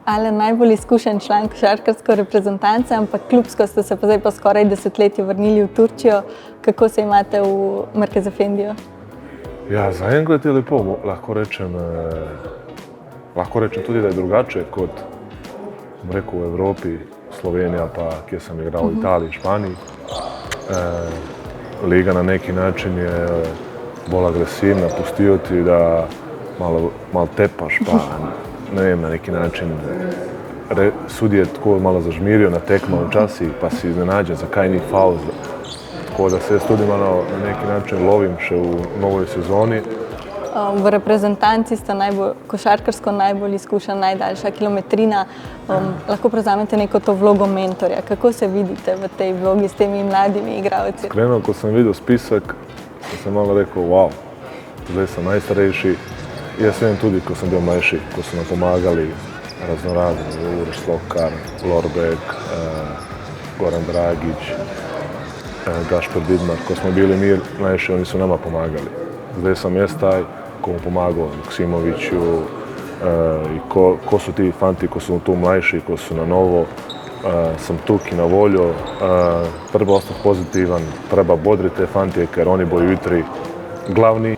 Alen, najbolj izkušen član košarkarske reprezentance, ampak klubsko ste se pa zdaj po skoraj desetletju vrnili v Turčijo. Kako se imate v Merkez Efendiju? Ja, zaenkrat je lepo, lahko rečem tudi, da je drugače kot v Evropi, Slovenija pa kjer sem igral v Italiji, Španiji. Liga na neki način je bolj agresivna, pustijo ti da malo tepaš, pa ne vem, na neki način sudije tako malo zažmirijo na tekmo včasih, pa si iznenađen, zakaj ni faul. Tako da se jaz tudi malo na neki način lovim še v novoj sezoni. V reprezentanci sta košarkarsko najbolj izkušena, najdaljša kilometrina. Lahko prevzamete neko to vlogo mentorja. Kako se vidite v tej vlogi s temi mladimi igralci? Iskreno, ko sem videl spisek, sem malo rekel, wow, zdaj sem najstarejši. Jaz vem tudi, ko sem bil mlajši, ko so nam pomagali raznorazni, Uroš Slokar, Lorbek, Goran Dragić, Gašper Vidmar. Ko smo bili mi mlajši, oni su nama pomagali. Zdaj sam jaz taj ko mu pomagao Maksimoviću i ko su ti fanti ko su tu mlajši, ko su na novo, sam tuki na voljo. Treba ostati pozitivan, treba bodriti te fantije, ker oni bojo jutri glavni.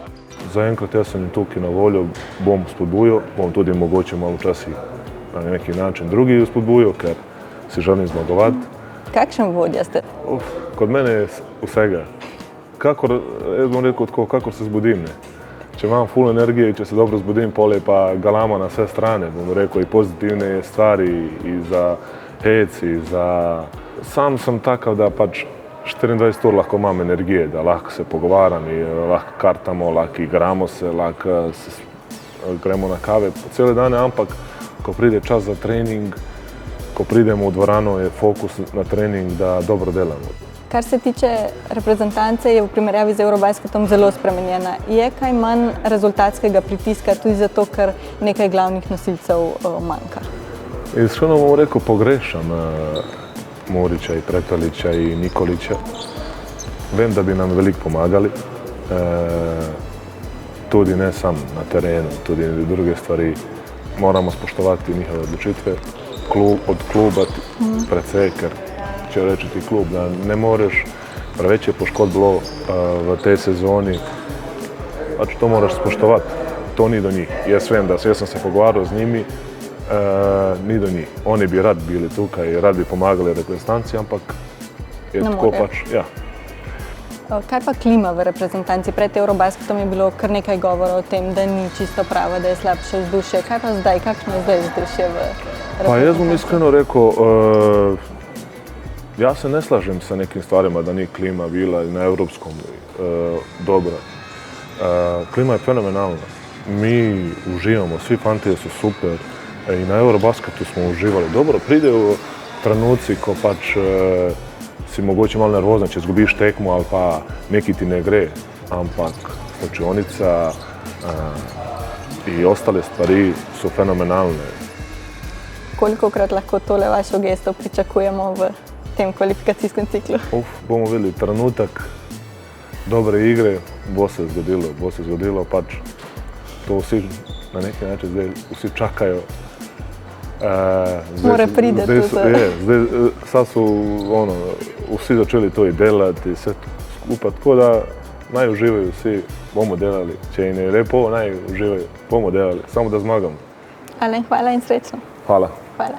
Zaenkrat jaz sem tukaj na voljo, bom spodbujal, bom tudi mogoče malo včasih na neki način drugi spodbujal, ker si želim zmagovati. Kakšen vodja ste? Kod mene je vsega. Jaz bom rekel tako, kakor se zbudim. Če imam full energije, če se dobro zbudim, pol je pa galama na vse strane, bom rekel, i pozitivne stvari, i za hec, i za... Sam sem takav da pač 24 ur lahko imam energije, da lahko se pogovaram i lahko kartamo, lahko igramo se, lahko gremo na kave po cele dane, ampak ko pride čas za trening, ko pridemo v dvorano, je fokus na trening, da dobro delamo. Kar se tiče reprezentance, je v primerjavi z Eurobasketom zelo spremenjena. Je kaj manj rezultatskega pritiska tudi zato, ker nekaj glavnih nosilcev manjka? Iskreno bom rekel, pogrešam Murića i Pretolića i Nikolića. Vem da bi nam veliko pomagali. Tudi ne sam na terenu, tudi druge stvari. Moramo spoštovati njihove odločitve. Od kluba precej, ker če reči ti klub, da ne moreš, preveč je poškodb bilo v tej sezoni, pač to moraš spoštovati. To ni do njih. Jaz vem, da jaz sem se pogovarjal z njimi, ni do njih. Oni bi rad bili tukaj, rad bi pomagali reprezentanci, ampak je tako pač, ja. Kaj pa klima v reprezentanci? Pred Eurobasketom je bilo kar nekaj govora o tem, da ni čisto prava, da je slabše vzdušje. Kaj pa zdaj? Kakšno je zdaj vzdušje v reprezentanci? Pa jaz bom iskreno rekel, ja se ne slažem sa nekim stvarima da ni klima bila na evropskom dobra. Klima je fenomenalna. Mi uživamo, svi fantije su super i na Eurobasketu smo uživali. Dobro, pride u trenuci ko pač si mogoče malo nervozan, če zgubiš tekmu ali pa neki ti ne gre, ampak slučionica i ostale stvari su fenomenalne. Kolikokrat lahko tole vašo gesto pričakujemo v tem kvalifikacijskem ciklu? Bomo videli trenutak dobre igre, bo se zgodilo, pač to vsi na neki način zdaj vsi čakajo. Mora pride to za... Sad su vsi začeli to i delati, sve skupaj, tako da naj uživaju vsi, bomo delali. Če im je lepo, naj uživaju, bomo delali, samo da zmagamo. Alen, hvala in srečno. Hvala. Hvala.